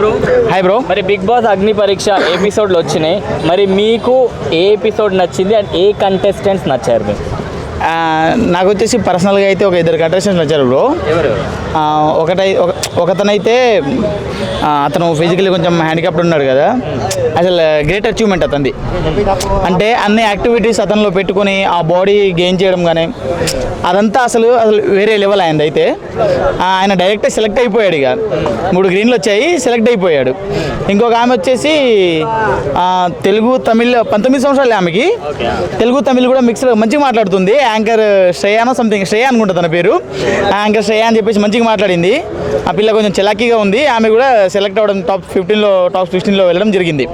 Hi bro. మరి big boss అగ్ని పరీక్ష ఎపిసోడ్లు వచ్చినాయి, మరి మీకు ఏ ఎపిసోడ్ నచ్చింది అండ్ ఏ కంటెస్టెంట్స్ నచ్చారు మీకు? నాకు వచ్చేసి పర్సనల్గా అయితే ఒక ఇద్దరు కంటెస్టెంట్స్ వచ్చారు బ్రో. ఎవరు? ఒకతనైతే అతను ఫిజికల్లీ కొంచెం హ్యాండిక్యాప్డ్ ఉన్నాడు కదా, అసలు గ్రేట్ అచీవ్మెంట్ అతనిది. అంటే అన్ని యాక్టివిటీస్ అతనిలో పెట్టుకొని ఆ బాడీ గెయిన్ చేయడం కానీ అదంతా అసలు వేరే లెవెల్ అయింది. అయితే ఆయన డైరెక్ట్ సెలెక్ట్ అయిపోయాడు. ఇక 3 గ్రీన్లు వచ్చాయి, సెలెక్ట్ అయిపోయాడు. ఇంకొక ఆమె వచ్చేసి తెలుగు తమిళ్ 19 సంవత్సరాలు ఆమెకి. తెలుగు తమిళ్ కూడా మిక్స్లో మంచిగా మాట్లాడుతుంది. యాంకర్ శ్రేయానో సంథింగ్, శ్రేయా అనుకుంటా తన పేరు. యాంకర్ శ్రేయా అని చెప్పేసి మంచిగా మాట్లాడింది. ఆ పిల్ల కొంచెం చలాకీగా ఉంది. ఆమె కూడా సెలెక్ట్ అవ్వడం టాప్ 16లో వెళ్ళడం జరిగింది.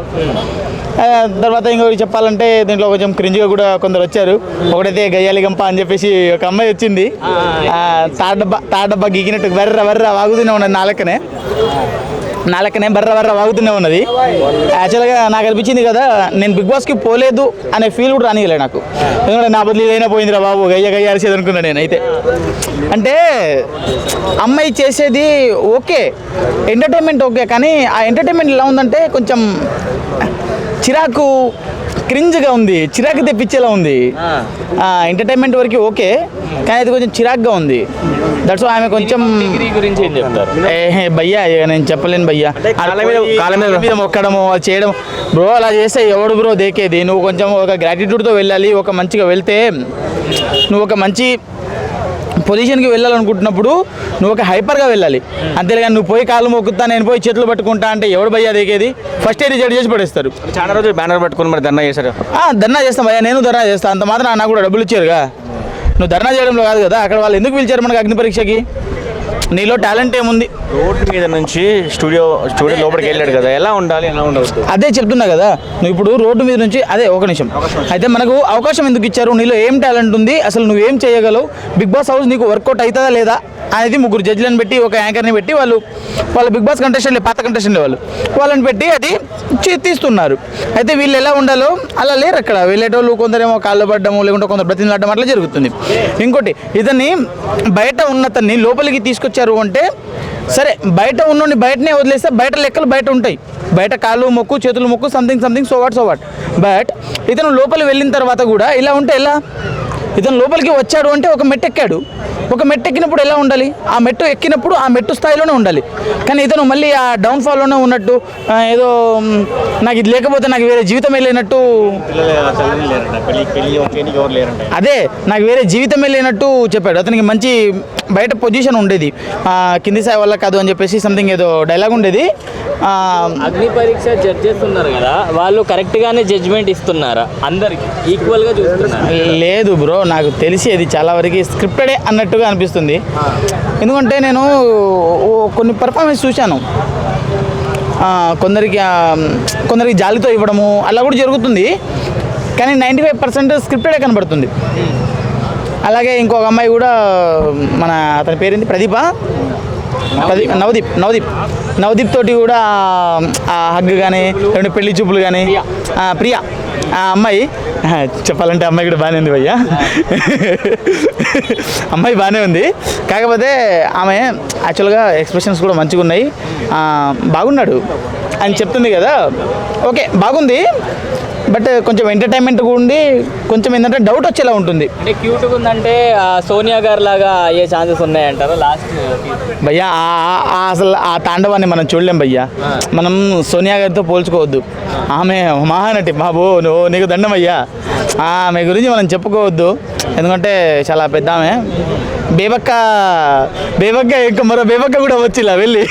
తర్వాత ఇంకొకటి చెప్పాలంటే దీంట్లో కొంచెం క్రింజ్గా కూడా కొందరు వచ్చారు. ఒకటైతే గయ్యాలి గంప అని చెప్పేసి ఒక అమ్మాయి వచ్చింది. తాడబ్బా గీకినట్టు బర్ర వాగుతూనే ఉన్నది. నాలకనే బర్ర వాగుతూనే ఉన్నది. యాక్చువల్గా నాకు అనిపించింది కదా, నేను బిగ్ బాస్కి పోలేదు అనే ఫీల్ కూడా రానియలే నాకు. ఎందుకంటే నా బదులు ఏదైనా పోయిందిరా బాబు, గయ్య అరిసేది అనుకున్నాను నేనైతే. అంటే అమ్మాయి చేసేది ఓకే, ఎంటర్టైన్మెంట్ ఓకే, కానీ ఆ ఎంటర్టైన్మెంట్ ఎలా ఉందంటే కొంచెం చిరాకు, క్రింజ్గా ఉంది, చిరాకు తెప్పించేలా ఉంది. ఎంటర్టైన్మెంట్ వరకు ఓకే, కానీ అది కొంచెం చిరాకుగా ఉంది. దట్స్ ఆమె కొంచెం గురించి ఏం చెప్తారు? భయ్యా నేను చెప్పలేను భయ్యా. కాళ్ళ మీద మొక్కడము అది చేయడం బ్రో, అలా చేస్తే ఎవడు బ్రో దేకేది? నువ్వు కొంచెం ఒక గ్రాటిట్యూడ్తో వెళ్ళాలి. ఒక మంచిగా వెళ్తే నువ్వు ఒక మంచి పొజిషన్కి వెళ్ళాలనుకుంటున్నప్పుడు నువ్వు ఒక హైపర్గా వెళ్ళాలి. అంతేగాని నువ్వు పోయి కాళ్ళు మొక్కుతా, నేను పోయి చేతులు పట్టుకుంటా అంటే ఎవడు భయ్యా దేకేది? ఫస్ట్ అయితే రిజెక్ట్ చేసి పడేస్తారు. చాలా రోజులు బ్యానర్ పట్టుకుని మరి ధర్నా చేశారు. ధర్నా చేస్తాం భయ్యా, నేను ధర్నా చేస్తాను. అంత మాత్రం నాకు కూడా డబ్బులు ఇచ్చారుగా. నువ్వు ధర్నా చేయడంలో కాదు కదా, అక్కడ వాళ్ళు ఎందుకు పిలిచారు మనకు అగ్ని పరీక్షకి? నీలో టాలెంట్ ఏముంది? రోడ్డు మీద నుంచి స్టూడియో లోపలికి వెళ్ళాడు కదా, ఎలా ఉండాలి, ఎలా ఉండదు? అదే చెప్తున్నా కదా, నువ్వు ఇప్పుడు రోడ్డు మీద నుంచి ఒక నిమిషం అయితే మనకు అవకాశం ఎందుకు ఇచ్చారు? నీలో ఏం టాలెంట్ ఉంది, అసలు నువ్వేం చేయగలవు, బిగ్ బాస్ హౌస్ నీకు వర్కౌట్ అవుతుందా లేదా అనేది 3 జడ్జిలను పెట్టి, ఒక యాంకర్ని పెట్టి వాళ్ళ బిగ్ బాస్ కంటెస్టెంట్లే, పాత కంటెస్టెంట్లే వాళ్ళని పెట్టి అది తీస్తున్నారు. అయితే వీళ్ళు ఎలా ఉండాలో అలా లేరు అక్కడ. వెళ్ళేటోళ్ళు కొందరేమో కాళ్ళు పడ్డము, లేకుంటే కొందరు బ్రతిమలాడడం అట్లా జరుగుతుంది. ఇంకోటి, ఇతన్ని బయట ఉన్నతన్ని లోపలికి తీసుకొచ్చారు అంటే సరే, బయట ఉన్నోడిని బయటనే వదిలేస్తే బయట లెక్కలు బయట ఉంటాయి. బయట కాళ్ళు మొక్కు, చేతులు మొక్కు, సంథింగ్ సో వాట్. బట్ ఇతను లోపలి వెళ్ళిన తర్వాత కూడా ఇలా ఉంటే ఎలా? ఇతను లోపలికి వచ్చాడు అంటే ఒక మెట్టు ఎక్కాడు. ఒక మెట్టు ఎక్కినప్పుడు ఎలా ఉండాలి? ఆ మెట్టు ఎక్కినప్పుడు ఆ మెట్టు స్థాయిలోనే ఉండాలి. కానీ ఇతను మళ్ళీ ఆ డౌన్ఫాల్లోనే ఉన్నట్టు, ఏదో నాకు ఇది లేకపోతే నాకు వేరే జీవితమే లేనట్టు, అదే నాకు వేరే జీవితమే లేనట్టు చెప్పాడు. అతనికి మంచి బయట పొజిషన్ ఉండేది, కింది స్థాయి వల్ల కాదు అని చెప్పేసి సంథింగ్ ఏదో డైలాగ్ ఉండేది. అగ్ని పరీక్ష జడ్జెస్ ఉన్నారు కదా, వాళ్ళు కరెక్ట్గానే జడ్జిమెంట్ ఇస్తున్నారా? అందరికి ఈక్వల్గా చూస్తున్నారు? లేదు బ్రో, నాకు తెలిసి అది చాలా వరకు స్క్రిప్టెడే అన్నట్టుగా అనిపిస్తుంది. ఎందుకంటే నేను కొన్ని పర్ఫార్మెన్స్ చూశాను, కొందరికి జాలితో ఇవ్వడము అలా కూడా జరుగుతుంది. కానీ 95% స్క్రిప్టెడే కనబడుతుంది. అలాగే ఇంకొక అమ్మాయి కూడా, అతని పేరేంటి, నవదీప్ తోటి కూడా హగ్ కానీ, రెండు పెళ్లి చూపులు కానీ, ప్రియా ఆ అమ్మాయి, చెప్పాలంటే అమ్మాయి కూడా బాగానే ఉంది భయ్యా. అమ్మాయి బాగానే ఉంది, కాకపోతే ఆమె యాక్చువల్గా ఎక్స్ప్రెషన్స్ కూడా మంచిగా ఉన్నాయి. బాగున్నాడు అని చెప్తుంది కదా, ఓకే బాగుంది. బట్ కొంచెం ఎంటర్టైన్మెంట్ కూడా ఉండి, కొంచెం ఏంటంటే డౌట్ వచ్చేలా ఉంటుంది. అంటే క్యూట్గా ఉందంటే సోనియా గారు లాగా అయ్యే ఛాన్సెస్ ఉన్నాయంటారు లాస్ట్ భయ్యా. అసలు ఆ తాండవాన్ని మనం చూడలేం భయ్యా. మనం సోనియా గారితో పోల్చుకోవద్దు. ఆమె మహానటి బాబు, నీకు దండం అయ్యా. ఆమె గురించి మనం చెప్పుకోవద్దు, ఎందుకంటే చాలా పెద్ద ఆమె. బేబక్క ఇంకా మరో బేబక్క కూడా వచ్చిలా వెళ్ళి,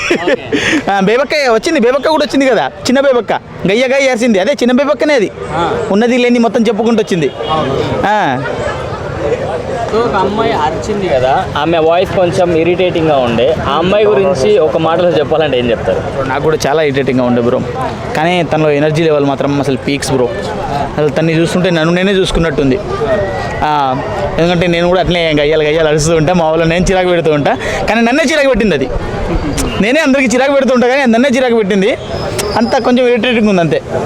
బేబక్క వచ్చింది, బేబక్క కూడా వచ్చింది కదా, చిన్న బేబక్క గయ్య వేసింది. అదే చిన్న బేబక్కనే, అది ఉన్నది లేని మొత్తం చెప్పుకుంటూ వచ్చింది. ఒక అమ్మాయి అరిచింది కదా, ఆమె వాయిస్ కొంచెం ఇరిటేటింగ్గా ఉండే. ఆ అమ్మాయి గురించి ఒక మాటలో చెప్పాలంటే ఏం చెప్తారు? నాకు కూడా చాలా ఇరిటేటింగ్గా ఉండే బ్రో, కానీ తనలో ఎనర్జీ లెవెల్ మాత్రం అసలు పీక్స్ బ్రో. అసలు తన్ని చూస్తుంటే నేనే చూసుకున్నట్టుంది. ఎందుకంటే నేను కూడా అట్లే గయ్యాలు అరుస్తూ ఉంటా, మా వాళ్ళు నేను చిరాకు పెడుతూ ఉంటా, కానీ నన్నే చిరాకు పెట్టింది అది. నేనే అందరికీ చిరాకు పెడుతూ ఉంటా, కానీ నన్నే చిరాకు పెట్టింది. అంతా కొంచెం ఇరిటేటింగ్ ఉంది అంతే.